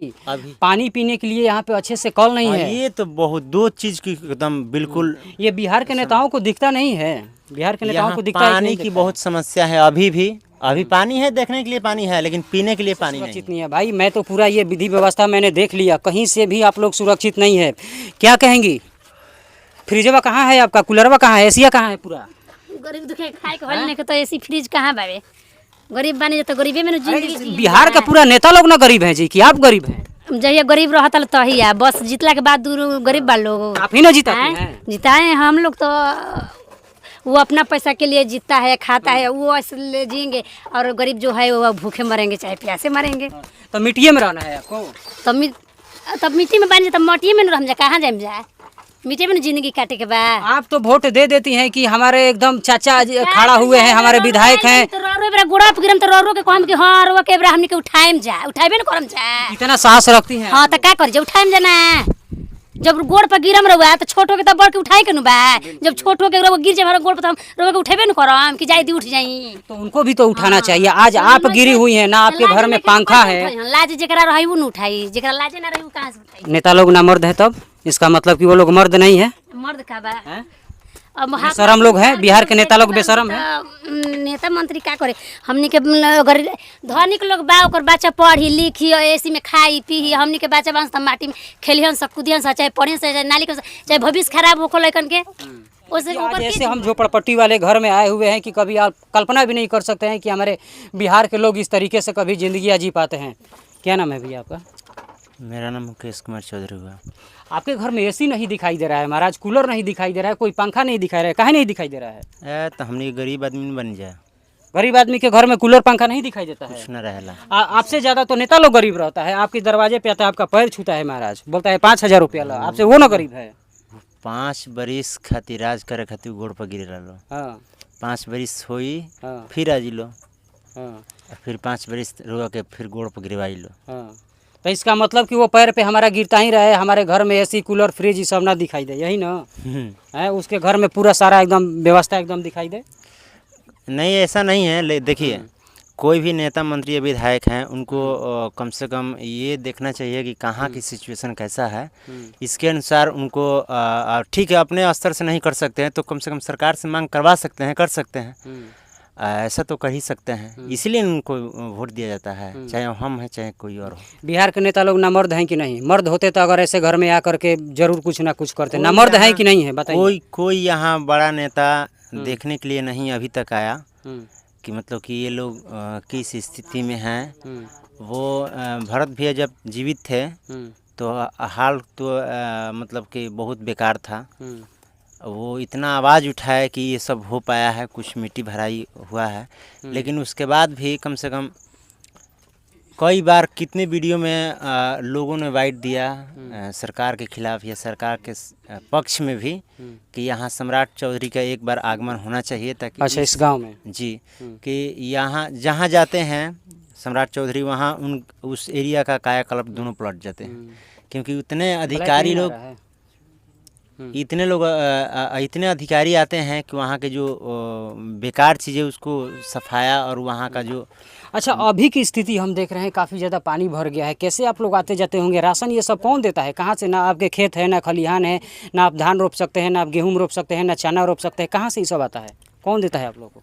अभी पानी पीने के लिए यहाँ पे अच्छे से कल नहीं है। ये तो बहुत दो चीज की एकदम बिल्कुल। ये बिहार के नेताओं को दिखता नहीं है, बिहार के नेताओं यहाँ को दिखता है कि पानी नहीं की दिखता बहुत समस्या है अभी भी। अभी पानी है, देखने के लिए पानी है, लेकिन पीने के लिए पानी नहीं सुरक्षित नहीं है भाई। मैं तो पूरा ये विधि व्यवस्था मैंने देख लिया, कहीं से भी आप लोग सुरक्षित नहीं है। क्या कहेंगी? फ्रिजवा कहाँ है आपका, कूलरवा कहाँ है, एसिया कहाँ है? पूरा गरीब दुखे खाए के हल नहीं के तो ऐसी फ्रिज कहाँ बावे? गरीब बानी तो गरीबे में जिंदगी जी। बिहार का पूरा नेता लोग ना गरीब है जी, कि आप गरीब हैं? जहिया गरीब रहता तो ही है, बस जीतला के बाद दूर गरीब बा लोग। आप ही ना जीताते हैं। जिताए हम लोग तो वो अपना पैसा के लिए जीतता है, खाता है, वो ऐसे ले जिएंगे। और गरीब जो है वो भूखे मरेंगे चाहे प्यासे मरेंगे। तो मिट्टिए में रहना है आपको? तब मिट्टी में बन जाए, तब मटिए में रह जाए, कहाँ जाए जाए? मिट्टी में जिंदगी काटे के बाद आप तो वोट दे देती हैं कि हमारे एकदम चाचा खड़ा हुए हैं, हमारे विधायक हैं। तो रो बेरा गोड़ा गिरम तो रो के कहम कि हां रो के बेरा हमनी के उठाएम जा, उठाबे न करम जा। इतना साहस रखती हैं? हां त का कर जे उठाएम जाना। जब गोड़ पर गिरम रहुआ तो छोटो के तो बड़ के उठाई के नु बा। जब छोटो के रो गिर जे हमारा गोड़ पर हम रो के उठेबे न करम कि जाई दी उठ जाई। तो उनको भी तो उठाना चाहिए। आज आप गिरी हुई हैं ना, आपके घर में पंखा है। लाज जेकरा रही वो न उठाई, जेकरा लाजे ना रही वो कहां से उठाई? नेता लोग ना मर्द है, तब इसका मतलब कि वो लोग मर्द नहीं है। मर्द का बा हैं? अब बेशरम लोग हैं, बिहार के नेता लोग बेशरम हैं। नेता मंत्री का करे? हमनी के अगर धनिक लोग बा ओकर बच्चा पढ़ी लिखी एसी में खाई पी, हमनी के बच्चा बांस माटी में खेलिहन सब कूदिहन चाहे पढ़े से चाहे नाली के चाहे भविष्य खराब होको लइकन के। ओसे ऊपर जैसे हम झोपड़पट्टी वाले घर में आए हुए हैं कि कभी आप कल्पना भी नहीं कर सकते हैं कि हमारे बिहार के लोग इस तरीके से कभी जिंदगी जी पाते हैं। क्या नाम है भैया आपका? मेरा नाम मुकेश कुमार चौधरी हुआ। आपके घर में एसी नहीं दिखाई दे रहा है महाराज, कूलर नहीं दिखाई दे रहा है, कोई पंखा नहीं दिखाई रहा है, काहे नहीं दिखाई दे रहा है? तो हमने गरीब आदमी बन जाए। गरीब आदमी के घर में कूलर पंखा नहीं दिखाई देता है? कुछ न रहेला। आपसे ज्यादा तो नेता लोग गरीब रहता है। आपके दरवाजे पे आता है, आपका पैर छूता है महाराज, बोलता है 5,000 रुपया ला। आपसे वो ना गरीब है? 5 बरिस खातिर राज करे खातिर गोड़ पर गिरे लो। हाँ 5 बरिस होई, हाँ फिर आज लो, हाँ फिर 5 बरिस रुआ के फिर गोड़ पर गिरवाई लो। हाँ। तो इसका मतलब कि वो पैर पे हमारा गिरता ही रहे, हमारे घर में एसी कूलर फ्रिज ये सब ना दिखाई दे, यही ना है? उसके घर में पूरा सारा एकदम व्यवस्था एकदम दिखाई दे? नहीं, ऐसा नहीं है। देखिए, कोई भी नेता मंत्री या विधायक हैं, उनको कम से कम ये देखना चाहिए कि कहाँ की सिचुएशन कैसा है। इसके अनुसार उनको ठीक है, अपने स्तर से नहीं कर सकते हैं तो कम से कम सरकार से मांग करवा सकते हैं, कर सकते हैं। ऐसा तो कर ही सकते हैं, इसलिए उनको वोट दिया जाता है, चाहे हम हैं चाहे कोई और हो। बिहार के नेता लोग ना मर्द हैं कि नहीं? मर्द होते तो अगर ऐसे घर में आकर के जरूर कुछ ना कुछ करते। ना मर्द हैं कि नहीं है बताइए? कोई यहाँ बड़ा नेता देखने के लिए नहीं अभी तक आया कि मतलब कि ये लोग किस स्थिति में हैं। वो भरत भैया जब जीवित थे तो हाल तो मतलब कि बहुत बेकार था। वो इतना आवाज़ उठाया कि ये सब हो पाया है, कुछ मिट्टी भराई हुआ है, लेकिन उसके बाद भी कम से कम कई बार कितने वीडियो में लोगों ने वाइट दिया सरकार के खिलाफ या सरकार के पक्ष में भी कि यहाँ सम्राट चौधरी का एक बार आगमन होना चाहिए, ताकि अच्छा इस गांव में जी कि यहाँ जहाँ जाते हैं सम्राट चौधरी वहाँ उस एरिया का कायाकल्प दोनों पलट जाते हैं। क्योंकि उतने अधिकारी लोग इतने अधिकारी आते हैं कि वहाँ के जो बेकार चीज़ें उसको सफाया और वहाँ का जो। अच्छा अभी की स्थिति हम देख रहे हैं काफ़ी ज़्यादा पानी भर गया है, कैसे आप लोग आते जाते होंगे? राशन ये सब कौन देता है? कहाँ से? ना आपके खेत है, ना खलिहान है, ना आप धान रोप सकते हैं, ना आप गेहूँ रोप सकते हैं, ना चना रोप सकते हैं, कहाँ से ये सब आता है? कौन देता है आप लोगों को?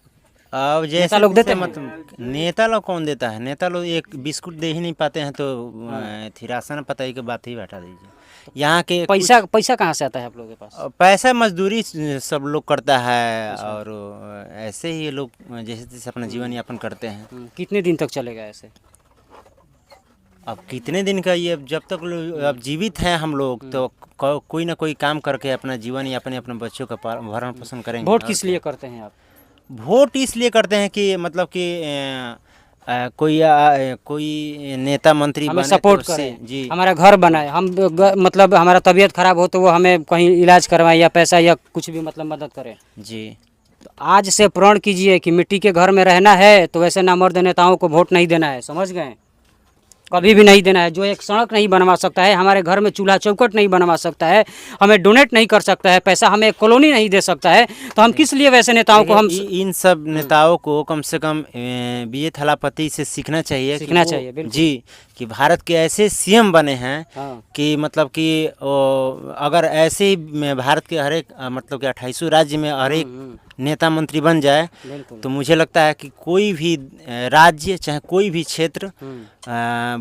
अब जैसे लोग देते हैं, मतलब नेता लोग कौन देता है? नेता लोग एक बिस्कुट दे ही नहीं पाते हैं तो राशन पता ही की बात ही बैठा दीजिए। यहाँ के पैसा कहाँ से आता है आप लोगों के पास? पैसा मजदूरी सब लोग करता है और ऐसे ही ये लोग जैसे तैसे अपना जीवन यापन करते हैं। कितने दिन तक चलेगा ऐसे? अब कितने दिन का ये, जब तक अब जीवित हैं हम लोग तो कोई ना कोई काम करके अपना जीवन यापन अपने बच्चों का भरण पोषण करेंगे। वोट किस लिए करते हैं आप? वोट इसलिए करते हैं कि मतलब कि कोई नेता मंत्री हमें सपोर्ट करे, जी हमारा घर बनाए, हम मतलब हमारा तबीयत खराब हो तो वो हमें कहीं इलाज करवाए या पैसा या कुछ भी मतलब मदद करे जी। तो आज से प्रण कीजिए कि मिट्टी के घर में रहना है तो वैसे ना मर्द नेताओं को वोट नहीं देना है, समझ गए? कभी भी नहीं देना है। जो एक सड़क नहीं बनवा सकता है, हमारे घर में चूल्हा चौकट नहीं बनवा सकता है, हमें डोनेट नहीं कर सकता है, पैसा हमें एक कॉलोनी नहीं दे सकता है, तो हम किस लिए वैसे नेताओं को हम इन सब नेताओं को कम से कम बी.ए. थलापति से सीखना चाहिए बिल्कुल। जी, कि भारत के ऐसे सीएम बने हैं हाँ। कि मतलब कि अगर ऐसे ही भारत के हर एक मतलब कि 28 राज्य में हर एक नेता मंत्री बन जाए तो मुझे लगता है कि कोई भी राज्य चाहे कोई भी क्षेत्र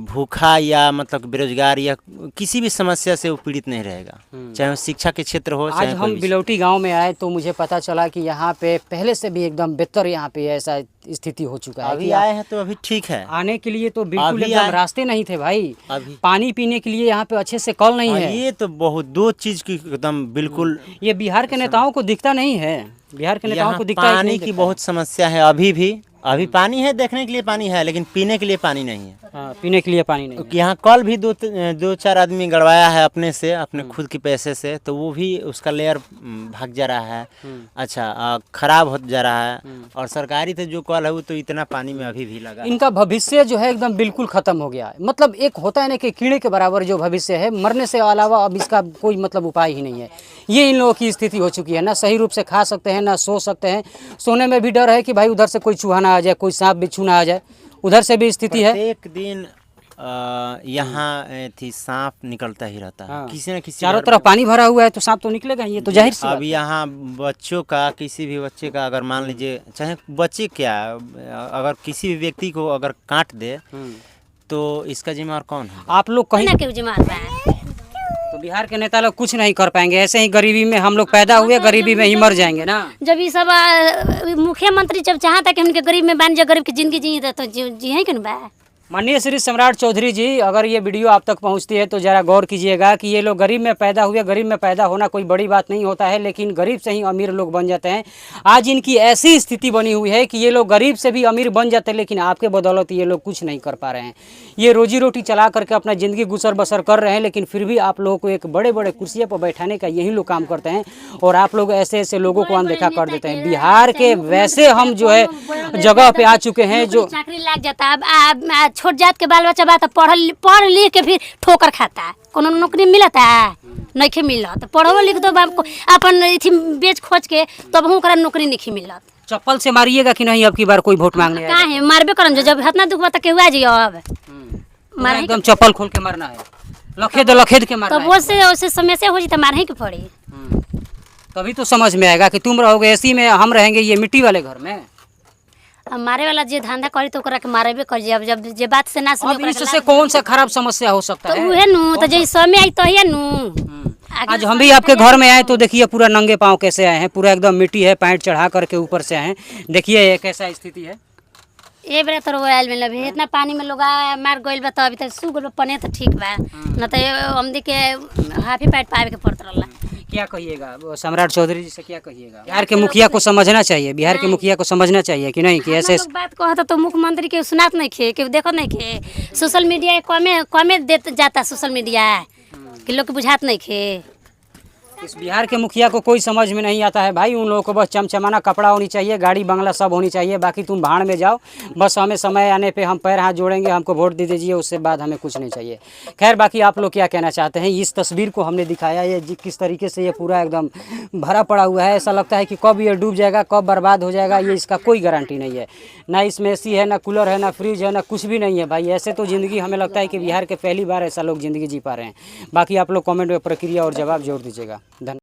भूखा या मतलब बेरोजगार या किसी भी समस्या से वो पीड़ित नहीं रहेगा, चाहे वो शिक्षा के क्षेत्र हो। आज हम बिलौटी गांव में आए तो मुझे पता चला कि यहाँ पे पहले से भी एकदम बेहतर यहाँ पे ऐसा स्थिति हो चुका है। अभी आए हैं तो अभी ठीक है, आने के लिए तो बिल्कुल एकदम रास्ते नहीं थे भाई, अभी पानी पीने के लिए यहाँ पे अच्छे से कल नहीं है। ये तो बहुत दो चीज की एकदम बिल्कुल, ये बिहार के नेताओं को दिखता नहीं है, बिहार के नेताओं को दिखता है पानी की बहुत समस्या है। अभी पानी है, देखने के लिए पानी है, लेकिन पीने के लिए पानी नहीं है। हाँ, पीने के लिए पानी नहीं है। यहाँ कल भी दो चार आदमी गड़वाया है अपने से, अपने खुद के पैसे से, तो वो भी उसका लेयर भाग जा रहा है, अच्छा खराब हो जा रहा है। और सरकारी तो जो कल है वो तो इतना पानी में अभी भी लगा। इनका भविष्य जो है एकदम बिल्कुल खत्म हो गया है। मतलब एक होता है ना कि कीड़े के बराबर जो भविष्य है, मरने से अलावा अब इसका कोई मतलब उपाय ही नहीं है। ये इन लोगों की स्थिति हो चुकी है, ना सही रूप से खा सकते हैं, ना सो सकते हैं। सोने में भी डर है कि भाई उधर से कोई चूहा ना आ जाए, कोई सांप बिच्छू ना आ जाए, उधर से भी स्थिति है। एक दिन यहाँ थी सांप निकलता ही रहता है। हाँ। किसी न किसी चारों तरफ पानी भरा हुआ है तो सांप तो निकलेगा, ये तो जाहिर सी बात है। अब यहाँ बच्चों का, किसी भी बच्चे का अगर मान लीजिए, चाहे बच्चे क्या, अगर किसी भी व्यक्ति को अगर काट दे तो इसका जिम्मेदार कौन है? आप लोग कहीं क्यों जिम्मेदार है? तो बिहार के नेता लोग कुछ नहीं कर पाएंगे। ऐसे ही गरीबी में हम लोग पैदा हुए, गरीबी में ही मर जाएंगे ना। जब ये सब मुख्यमंत्री जब चाहता कि उनके गरीब में बन जाए, गरीब की जिंदगी जी तो जी है क्यों बा? माननीय श्री सम्राट चौधरी जी, अगर ये वीडियो आप तक पहुंचती है तो ज़रा गौर कीजिएगा कि ये लोग गरीब में पैदा हुए, गरीब में पैदा होना कोई बड़ी बात नहीं होता है, लेकिन गरीब से ही अमीर लोग बन जाते हैं। आज इनकी ऐसी स्थिति बनी हुई है कि ये लोग गरीब से भी अमीर बन जाते हैं, लेकिन आपके बदौलत ये लोग कुछ नहीं कर पा रहे हैं। ये रोजी रोटी चला करके अपना ज़िंदगी गुजर बसर कर रहे हैं, लेकिन फिर भी आप लोगों को एक बड़े बड़े कुर्सियों पर बैठाने का यही लोग काम करते हैं, और आप लोग ऐसे ऐसे लोगों को अनदेखा कर देते हैं। बिहार के वैसे हम जो है जगह पे आ चुके हैं जो चाकरी लग जाता है। छोट जात के बाल बच्चा बात पढ़ लिख के फिर ठोकर खाता है, कोनो नौकरी मिलता है नहीं मिलत। पढ़ो लिख दो अपन इथी बेच खोज के तब ओकरा नौकरी नहीं मिलत। चप्पल से मारिएगा कि नहीं अब की बार कोई वोट मांगने आएगा? काहे मारबे करम, जब इतना दुख बता के हुआ जी अब मारे एकदम चप्पल खोल के मारना है, लखेद के मारना है। तब वो समस्या हो जी तो मारे ही के पड़ी। तभी तो समझ में आएगा कि तुम रहोगे एसी में, हम रहेंगे ये मिट्टी वाले घर में। अब मारे वाला जे धंधा करी तो ओकरा के मारबे कर जी। अब जब जे बात से ना सुने अब इससे कौन सा खराब समस्या हो सकता है? तो उहे नु तो जे समय आई तो है नु। आज हम भी आपके घर में आए तो देखिए पूरा नंगे पाँव कैसे आए हैं, पूरा एकदम मिट्टी है, पैंट चढ़ा करके ऊपर से आए हैं। देखिए ये कैसा स्थिति है। ए बेरा तो आयल में लभी इतना पानी में लोग मार गइल बा, तो अभी तक सू गइल पने तो ठीक बा, न तो हमदी के हाफी पैट पावे के पड़त रहला। क्या कहिएगा सम्राट चौधरी जी से, क्या कहिएगा? बिहार के मुखिया को समझना चाहिए, बिहार के मुखिया को समझना चाहिए कि नहीं कि ऐसे बात कहता तो मुख्यमंत्री के सुनात नहीं खे, कि देखो नहीं खे। सोशल मीडिया कमे देत जाता, सोशल मीडिया कि लोग के बुझात नहीं खे। इस बिहार के मुखिया को कोई समझ में नहीं आता है भाई। उन लोगों को बस चमचमाना कपड़ा होनी चाहिए, गाड़ी बंगला सब होनी चाहिए, बाकी तुम भाड़ में जाओ। बस हमें समय आने पे हम पैर हाथ जोड़ेंगे, हमको वोट दे दीजिए, उससे बाद हमें कुछ नहीं चाहिए। खैर बाकी आप लोग क्या कहना चाहते हैं? इस तस्वीर को हमने दिखाया, ये किस तरीके से ये पूरा एकदम भरा पड़ा हुआ है। ऐसा लगता है कि कब ये डूब जाएगा, कब बर्बाद हो जाएगा, ये इसका कोई गारंटी नहीं है। ना इसमें एसी है, ना कूलर है, ना फ्रिज है, ना कुछ भी नहीं है भाई। ऐसे तो ज़िंदगी हमें लगता है कि बिहार के पहली बार ऐसा लोग ज़िंदगी जी पा रहे हैं। बाकी आप लोग कॉमेंट में प्रक्रिया और जवाब जोड़ दीजिएगा। धन्यवाद।